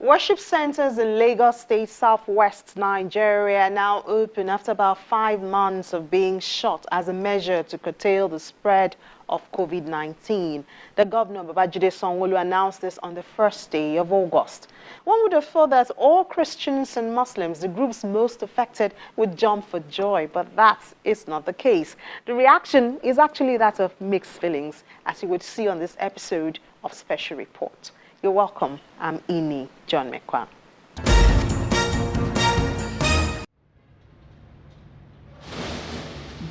Worship centers in Lagos State, southwest Nigeria are now open after about 5 months of being shut as a measure to curtail the spread of COVID-19. The governor, Babajide Sanwo-Olu, announced this on the first day of August. One would have thought that all Christians and Muslims, the groups most affected, would jump for joy, but that is not the case. The reaction is actually that of mixed feelings, as you would see on this episode of Special Report. You're welcome. I'm Ini John Mekwa.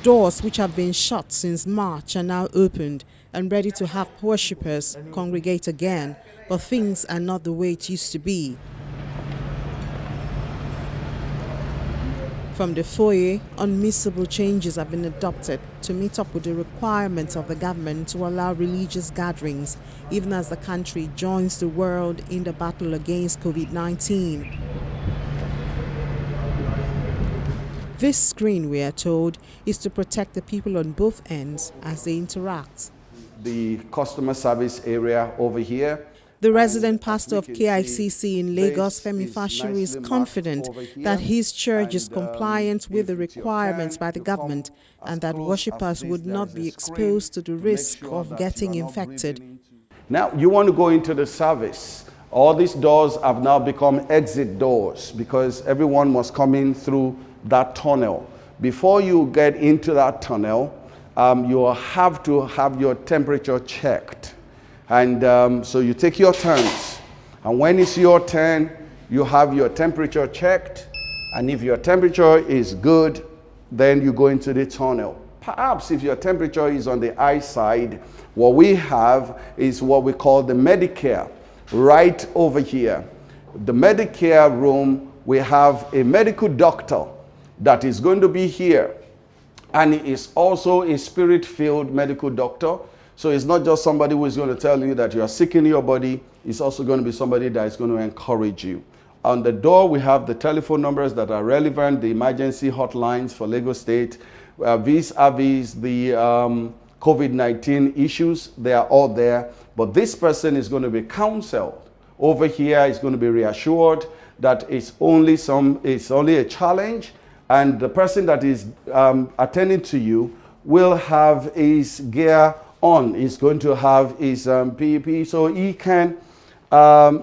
Doors which have been shut since March are now opened and ready to have worshippers congregate again, but things are not the way it used to be. From the foyer, unmissable changes have been adopted to meet up with the requirements of the government to allow religious gatherings, even as the country joins the world in the battle against COVID-19. This screen, we are told, is to protect the people on both ends as they interact. The customer service area over here. The resident pastor of KICC in Lagos, Femi Fashiru, is confident that his church is compliant with the requirements by the government and that worshippers would not be exposed to the risk of getting infected. Now, you want to go into the service. All these doors have now become exit doors because everyone must come in through that tunnel. Before you get into that tunnel, you have to have your temperature checked. And so you take your turns. And when it's your turn, you have your temperature checked. And if your temperature is good, then you go into the tunnel. Perhaps if your temperature is on the high side, what we have is what we call the Medicare, right over here. The Medicare room, we have a medical doctor that is going to be here. And he is also a spirit-filled medical doctor. So it's not just somebody who is going to tell you that you are sick in your body. It's also going to be somebody that is going to encourage you. On the door, we have the telephone numbers that are relevant, the emergency hotlines for Lagos State, vis-a-vis the COVID-19 issues. They are all there. But this person is going to be counseled. Over here is going to be reassured that it's only a challenge, and the person that is attending to you will have his gear on. He's going to have his PEP, so he can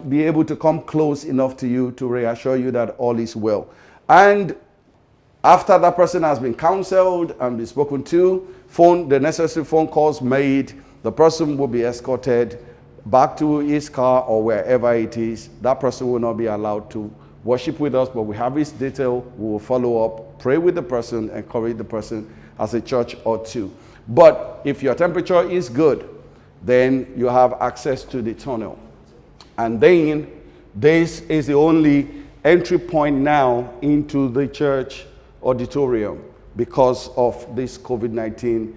be able to come close enough to you to reassure you that all is well. And after that person has been counseled and been spoken to, the necessary phone calls made, the person will be escorted back to his car or wherever it is. That person will not be allowed to worship with us, but we have his detail. We will follow up, pray with the person, encourage the person as a church or two. But if your temperature is good, then you have access to the tunnel. And then this is the only entry point now into the church auditorium because of this COVID-19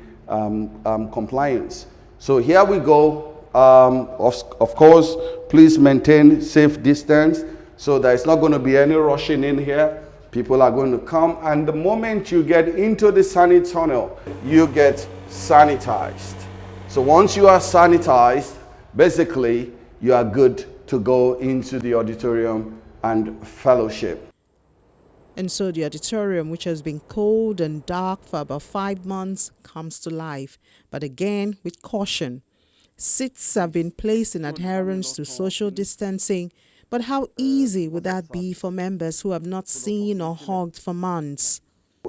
compliance. So here we go. Of course, please maintain safe distance so there's not going to be any rushing in here. People are going to come, and the moment you get into the sanit tunnel, you get sanitized. So once you are sanitized, basically you are good to go into the auditorium and fellowship. And so the auditorium, which has been cold and dark for about 5 months, comes to life, but again with caution. Seats have been placed in adherence to social distancing, but how easy would that be for members who have not seen or hugged for months?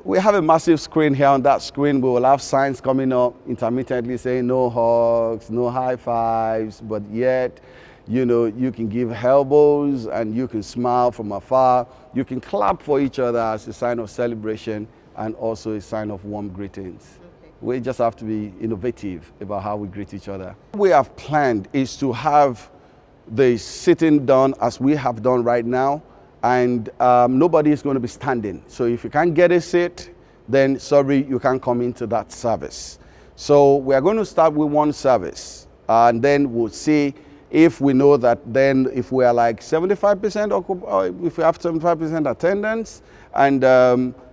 We have a massive screen here. On that screen, we will have signs coming up intermittently saying no hugs, no high fives, but yet, you know, you can give elbows and you can smile from afar. You can clap for each other as a sign of celebration and also a sign of warm greetings. Okay. We just have to be innovative about how we greet each other. What we have planned is to have the sitting done as we have done right now, and nobody is going to be standing. So if you can't get a seat, then sorry, you can't come into that service. So we are going to start with one service, and then we'll see if we know that then if we are like 75% or if we have 75% attendance, and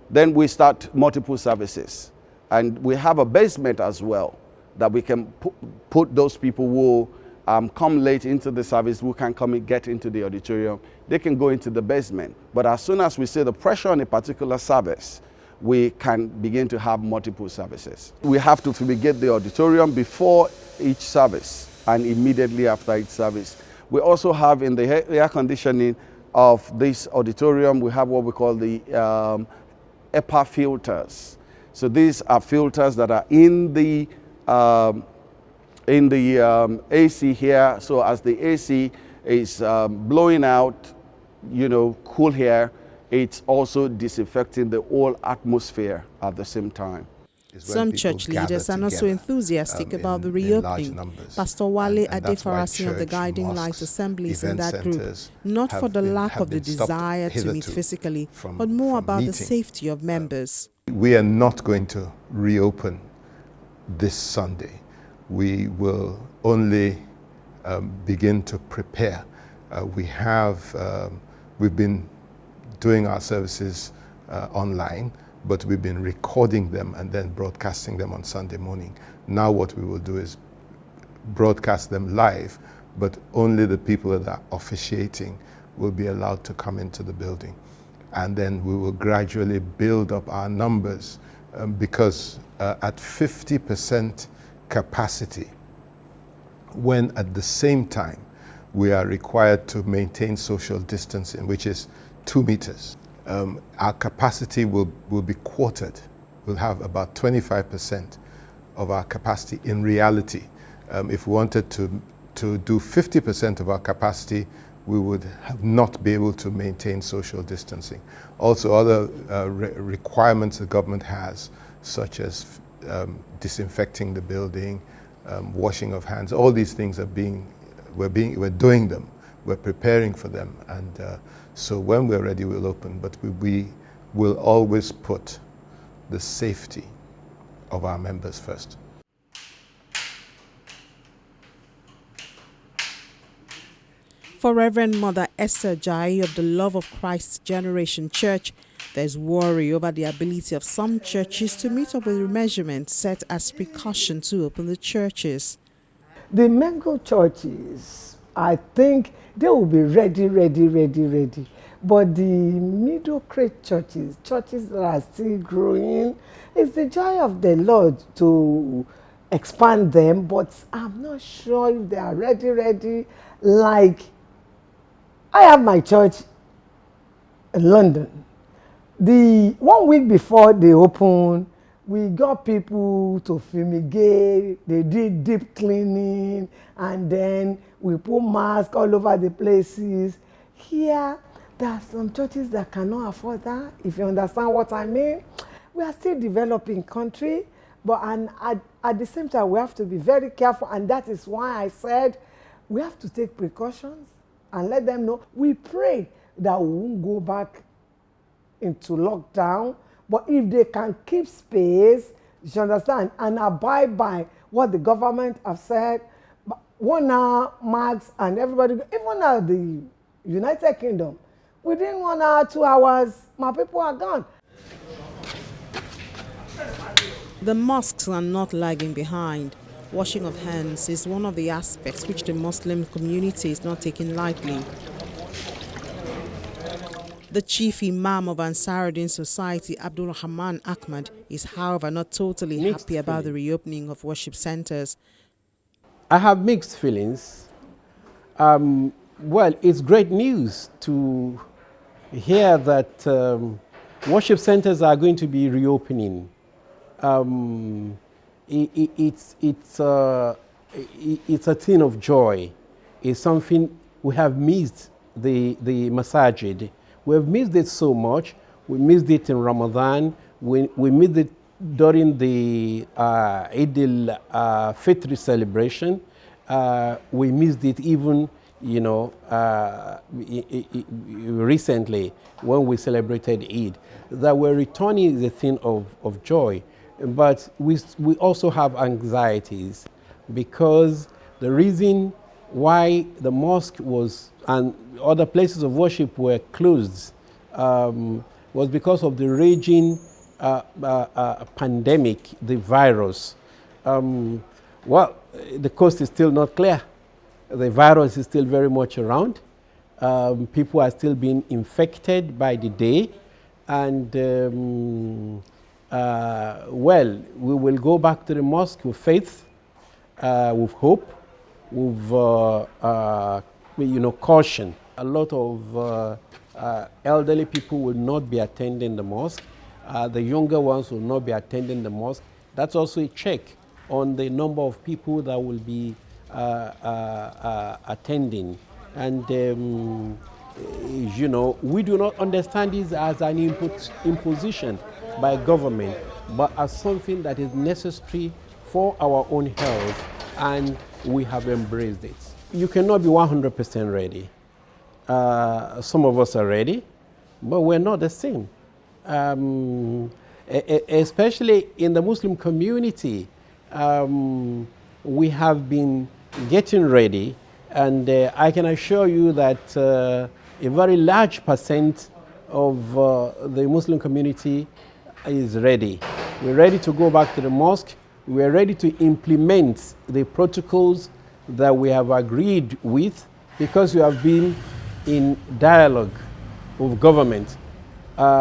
then we start multiple services. And we have a basement as well that we can put those people who come late into the service, who can come and get into the auditorium, they can go into the basement. But as soon as we see the pressure on a particular service, we can begin to have multiple services. We have to fumigate the auditorium before each service and immediately after each service. We also have in the air conditioning of this auditorium, we have what we call the HEPA filters. So these are filters that are in the AC here. So as the AC is blowing out, cool air, it's also disinfecting the whole atmosphere at the same time. Some church leaders are not so enthusiastic about the reopening. Pastor Wale Adefarasi of the Guiding Light Assemblies in that group, not for the lack of the desire to meet physically, but more about the safety of members. We are not going to reopen this Sunday. We will only begin to prepare. We've been doing our services online, but we've been recording them and then broadcasting them on Sunday morning. Now what we will do is broadcast them live, but only the people that are officiating will be allowed to come into the building. And then we will gradually build up our numbers because at 50% capacity, when at the same time we are required to maintain social distancing, which is 2 meters, our capacity will be quartered. We'll have about 25% of our capacity in reality. If we wanted to do 50% of our capacity, we would not be able to maintain social distancing. Also, other requirements the government has, such as disinfecting the building, washing of hands, all these things we're doing them. We're preparing for them, and so when we're ready, we'll open. But we will always put the safety of our members first. For Reverend Mother Esther Jai of the Love of Christ Generation Church, there's worry over the ability of some churches to meet up with the measurements set as precaution to open the churches. The mega churches, I think they will be ready. But the middle grade churches that are still growing, it's the joy of the Lord to expand them, but I'm not sure if they are ready. Like, I have my church in London. The 1 week before they open, we got people to fumigate, they did deep cleaning, and then we put masks all over the places. Here, there are some churches that cannot afford that, if you understand what I mean. We are still developing country, but at the same time, we have to be very careful, and that is why I said we have to take precautions and let them know. We pray that we won't go back into lockdown, but if they can keep space, you understand, and abide by what the government have said, 1 hour max, and everybody, even at the United Kingdom, within 1 hour, 2 hours, my people are gone. The mosques are not lagging behind. Washing of hands is one of the aspects which the Muslim community is not taking lightly. The chief imam of Ansaruddin Society, Abdul Rahman Ahmad, is however not totally happy about the reopening of worship centers. I have mixed feelings. Well, it's great news to hear that worship centers are going to be reopening. It's a thing of joy. It's something we have missed, the masajid. We have missed it so much. We missed it in Ramadan. We missed it during the Eid al-Fitr celebration. We missed it even, recently when we celebrated Eid. That we're returning is a thing of joy. But we also have anxieties because the reason why the mosque and other places of worship were closed was because of the raging pandemic, the virus. Well, the coast is still not clear. the virus is still very much around. People are still being infected by the day. And, well, we will go back to the mosque with faith, with hope, with, caution. A lot of elderly people will not be attending the mosque. The younger ones will not be attending the mosque. That's also a check on the number of people that will be attending. And, we do not understand this as an imposition by government, but as something that is necessary for our own health, and we have embraced it. You cannot be 100% ready. Some of us are ready, but we're not the same. Especially in the Muslim community, we have been getting ready, and I can assure you that a very large percent of the Muslim community is ready. We're ready to go back to the mosque. We're ready to implement the protocols that we have agreed with, because we have been in dialogue with government.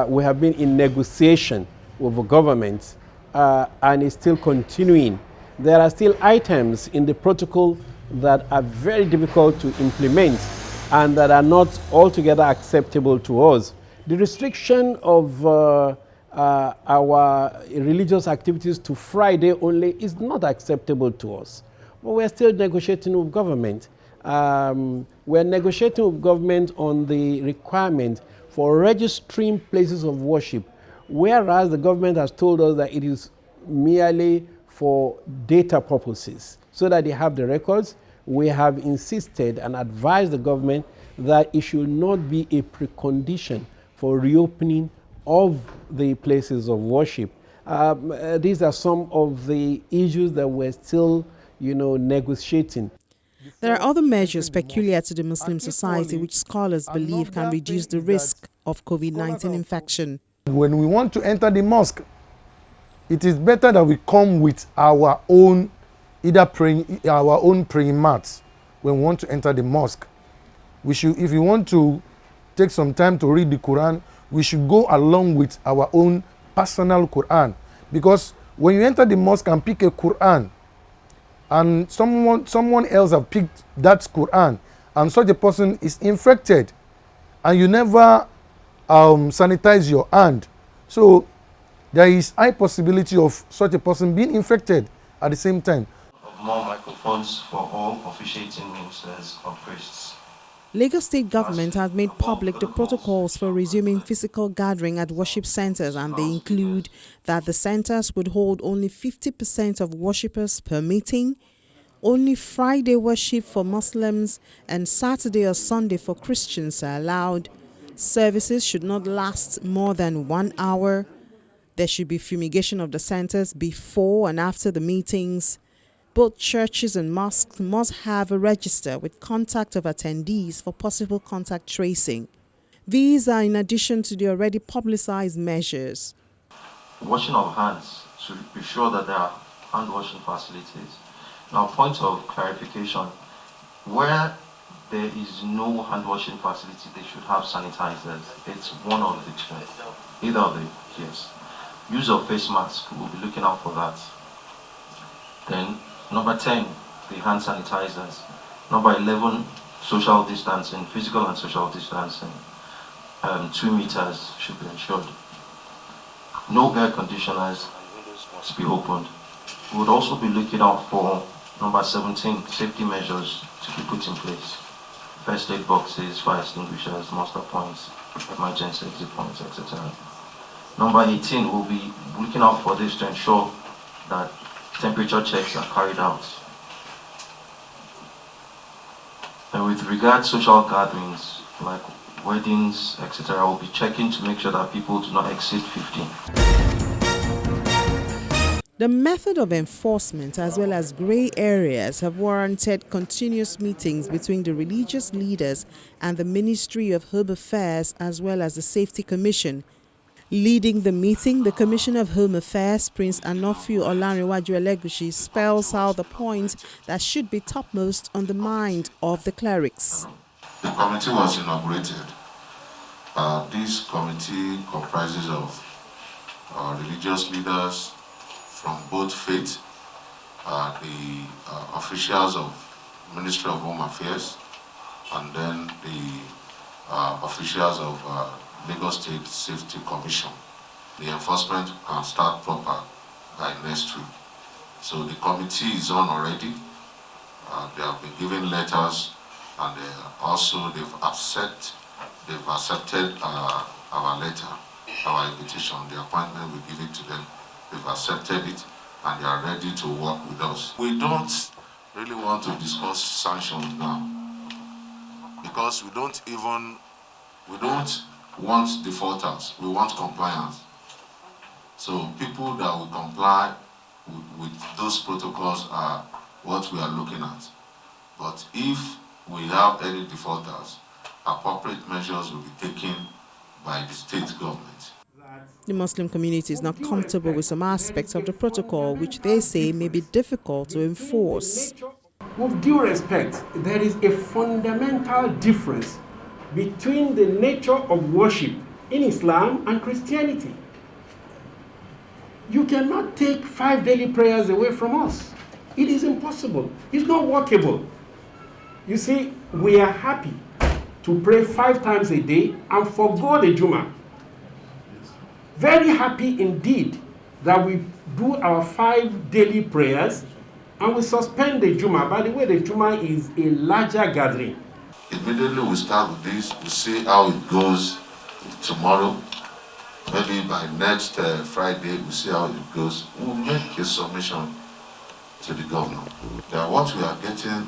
We have been in negotiation with the government, and it's still continuing. There are still items in the protocol that are very difficult to implement and that are not altogether acceptable to us. The restriction of our religious activities to Friday only is not acceptable to us. But we're still negotiating with government. We're negotiating with government on the requirement for registering places of worship, whereas the government has told us that it is merely for data purposes, so that they have the records. We have insisted and advised the government that it should not be a precondition for reopening of the places of worship. These are some of the issues that we're still, negotiating. There are other measures peculiar to the Muslim society which scholars believe can reduce the risk of COVID-19 infection. When we want to enter the mosque, it is better that we come with our own praying mats when we want to enter the mosque. If you want to take some time to read the Quran, we should go along with our own personal Quran. Because when you enter the mosque and pick a Quran, and someone else have picked that Quran, and such a person is infected, and you never sanitize your hand, so there is high possibility of such a person being infected at the same time. More microphones for all officiating ministers or priests. Lagos State government has made public the protocols for resuming physical gathering at worship centers, and they include that the centers would hold only 50% of worshippers per meeting, only Friday worship for Muslims and Saturday or Sunday for Christians are allowed. Services should not last more than 1 hour. There should be fumigation of the centers before and after the meetings. Both churches and mosques must have a register with contact of attendees for possible contact tracing. These are in addition to the already publicized measures. Washing of hands, to be sure that there are hand washing facilities. Now, point of clarification, where there is no hand washing facility, they should have sanitizers. It's one of the two, either of the, yes. Use of face mask, we'll be looking out for that. Then, number 10, the hand sanitizers. Number 11, social distancing, physical and social distancing. 2 meters should be ensured. No air conditioners must be opened. We would also be looking out for number 17, safety measures to be put in place. First aid boxes, fire extinguishers, muster points, emergency exit points, etc. Number 18, we'll be looking out for this to ensure that temperature checks are carried out. And with regard to social gatherings, like weddings, etc., we'll be checking to make sure that people do not exceed 15. The method of enforcement as well as grey areas have warranted continuous meetings between the religious leaders and the Ministry of Home Affairs as well as the Safety Commission. Leading the meeting, the Commissioner of Home Affairs, Prince Anofiu Olanrewaju Elegushi, spells out the points that should be topmost on the mind of the clerics. The committee was inaugurated. This committee comprises of religious leaders from both faiths, the officials of Ministry of Home Affairs, and then the officials of Lagos State Safety Commission. The enforcement can start proper by next week. So the committee is on already. They have been given letters, and they've accepted our letter, our invitation, the appointment we give it to them. They've accepted it, and they are ready to work with us. We don't really want to discuss sanctions now, because we don't want defaulters, we want compliance. So people that will comply with those protocols are what we are looking at. But if we have any defaulters, appropriate measures will be taken by the state government. The Muslim community is not comfortable with some aspects of the protocol, which they say may be difficult to enforce. With due respect, there is a fundamental difference between the nature of worship in Islam and Christianity. You cannot take 5 daily prayers away from us. It is impossible. It's not workable. You see, we are happy to pray 5 times a day and forgo the Jummah. Very happy indeed that we do our 5 daily prayers and we suspend the Jummah. By the way, the Jummah is a larger gathering. Immediately we start with this, we see how it goes tomorrow. Maybe by next Friday, we see how it goes. We'll make a submission to the governor. That what we are getting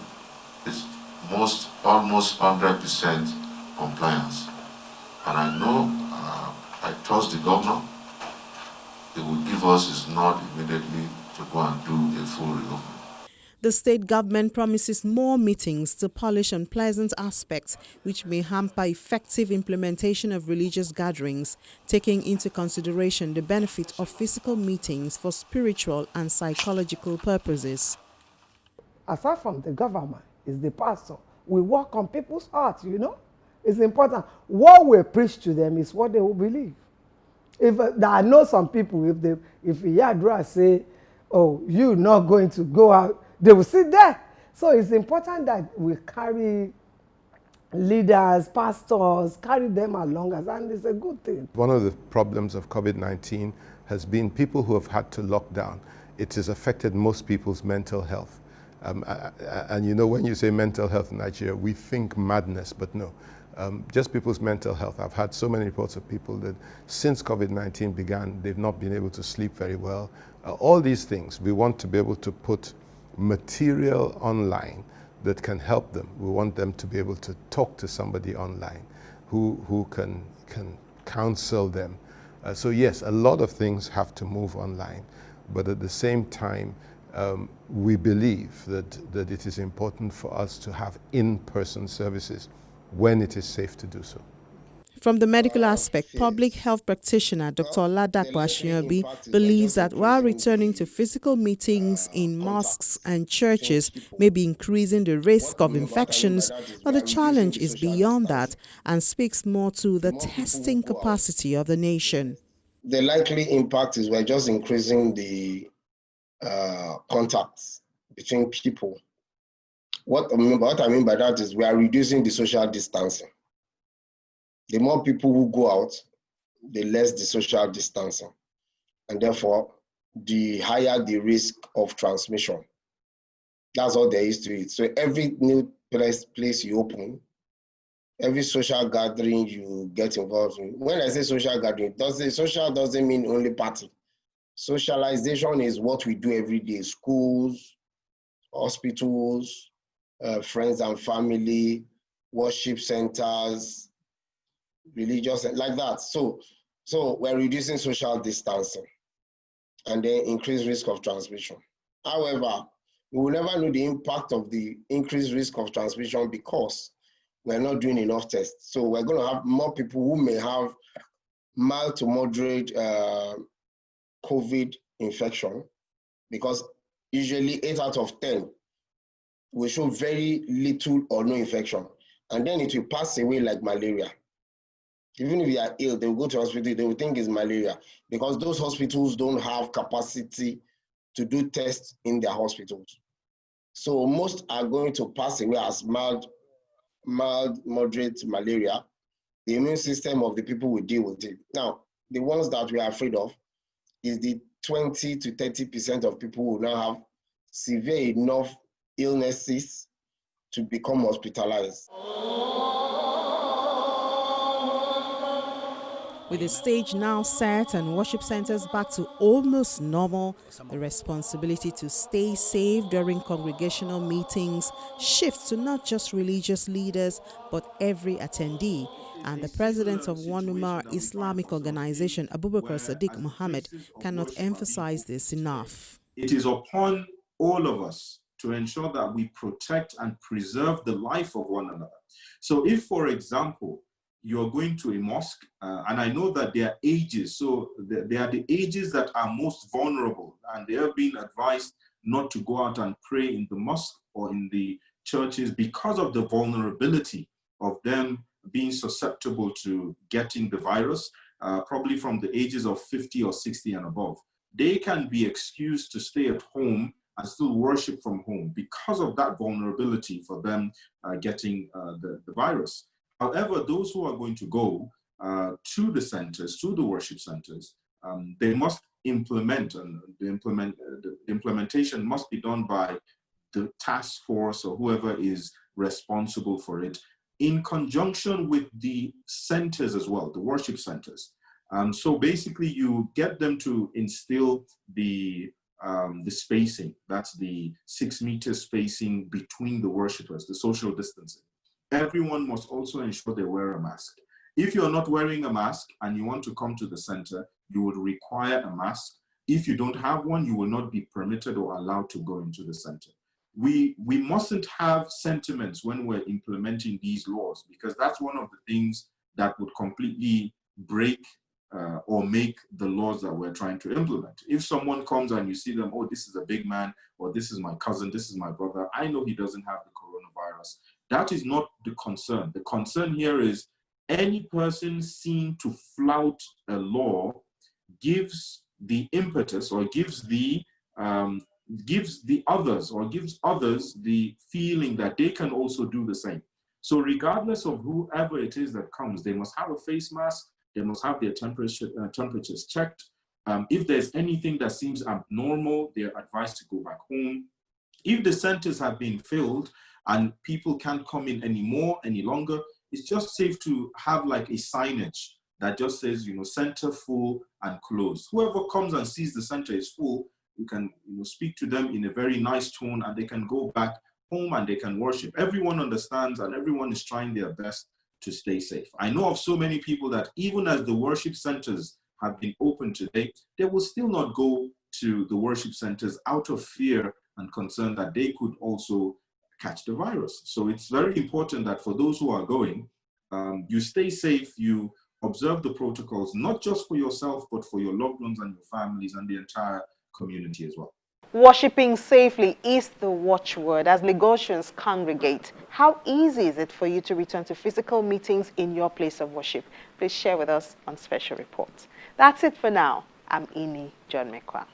is almost 100% compliance. And I know, I trust the governor. He will give us his nod immediately to go and do a full reopening. The state government promises more meetings to polish unpleasant aspects which may hamper effective implementation of religious gatherings, taking into consideration the benefit of physical meetings for spiritual and psychological purposes. Aside from the government, is the pastor. We work on people's hearts, you know. It's important. What we preach to them is what they will believe. If I know some people, if Yadra say, "Oh, you're not going to go out," they will sit there. So it's important that we carry leaders, pastors, carry them along, and it's a good thing. One of the problems of COVID-19 has been people who have had to lock down. It has affected most people's mental health. And you know, when you say mental health in Nigeria, we think madness, but no. Just people's mental health. I've had so many reports of people that since COVID-19 began, they've not been able to sleep very well. All these things, we want to be able to put material online that can help them. We want them to be able to talk to somebody online who can counsel them. So yes, a lot of things have to move online, but at the same time, we believe that it is important for us to have in-person services when it is safe to do so. From the medical aspect, public health practitioner Dr. Oladapo Ashinobi believes that while returning to physical meetings in mosques and churches may be increasing the risk of infections, but the challenge is beyond that and speaks more to the testing capacity of the nation. The likely impact is we're just increasing the contacts between people. What I mean by that is we are reducing the social distancing. The more people who go out, the less the social distancing. And therefore, the higher the risk of transmission. That's all there is to it. So every new place you open, every social gathering you get involved in. When I say social gathering, social doesn't mean only party. Socialization is what we do every day. Schools, hospitals, friends and family, worship centers, religious, like that. So we're reducing social distancing and then increased risk of transmission. However, we will never know the impact of the increased risk of transmission because we're not doing enough tests. So we're going to have more people who may have mild to moderate COVID infection, because usually 8 out of 10 will show very little or no infection, and then it will pass away like malaria. Even if you are ill, they will go to hospital, they will think it's malaria, because those hospitals don't have capacity to do tests in their hospitals. So most are going to pass away as mild, moderate malaria. The immune system of the people will deal with it. Now, the ones that we are afraid of is the 20 to 30% of people who now have severe enough illnesses to become hospitalized. With the stage now set and worship centers back to almost normal, the responsibility to stay safe during congregational meetings shifts to not just religious leaders, but every attendee. And the president of One Umar Islamic Organization, Abubakar Sadiq Mohammed, cannot emphasize this enough. It is upon all of us to ensure that we protect and preserve the life of one another. So if, for example, you're going to a mosque, and I know that there are ages, so they are the ages that are most vulnerable, and they are being advised not to go out and pray in the mosque or in the churches because of the vulnerability of them being susceptible to getting the virus, probably from the ages of 50 or 60 and above. They can be excused to stay at home and still worship from home because of that vulnerability for them getting the virus. However, those who are going to go to the centers, to the worship centers, they must implement, and the implementation must be done by the task force or whoever is responsible for it, in conjunction with the centers as well, the worship centers. So basically, you get them to instill the spacing. That's the 6 meter spacing between the worshipers, the social distancing. Everyone must also ensure they wear a mask. If you're not wearing a mask and you want to come to the center, you would require a mask. If you don't have one, you will not be permitted or allowed to go into the center. We mustn't have sentiments when we're implementing these laws, because that's one of the things that would completely break or make the laws that we're trying to implement. If someone comes and you see them, oh, this is a big man, or this is my cousin, this is my brother, I know he doesn't have the coronavirus. That is not the concern. The concern here is any person seen to flout a law gives the impetus, or gives others the feeling that they can also do the same. So regardless of whoever it is that comes, they must have a face mask, they must have their temperatures checked. If there's anything that seems abnormal, they're advised to go back home. If the centers have been filled and people can't come in any longer, it's just safe to have like a signage that just says, center full and closed. Whoever comes and sees the center is full, you can speak to them in a very nice tone, and they can go back home and they can worship. Everyone understands, and everyone is trying their best to stay safe. I know of so many people that even as the worship centers have been open today, they will still not go to the worship centers out of fear and concern that they could also catch the virus. So it's very important that for those who are going, you stay safe, you observe the protocols, not just for yourself, but for your loved ones and your families and the entire community as well. Worshipping safely is the watchword as Lagosians congregate. How easy is it for you to return to physical meetings in your place of worship? Please share with us on Special Report. That's it for now. I'm Ini John Mekwa.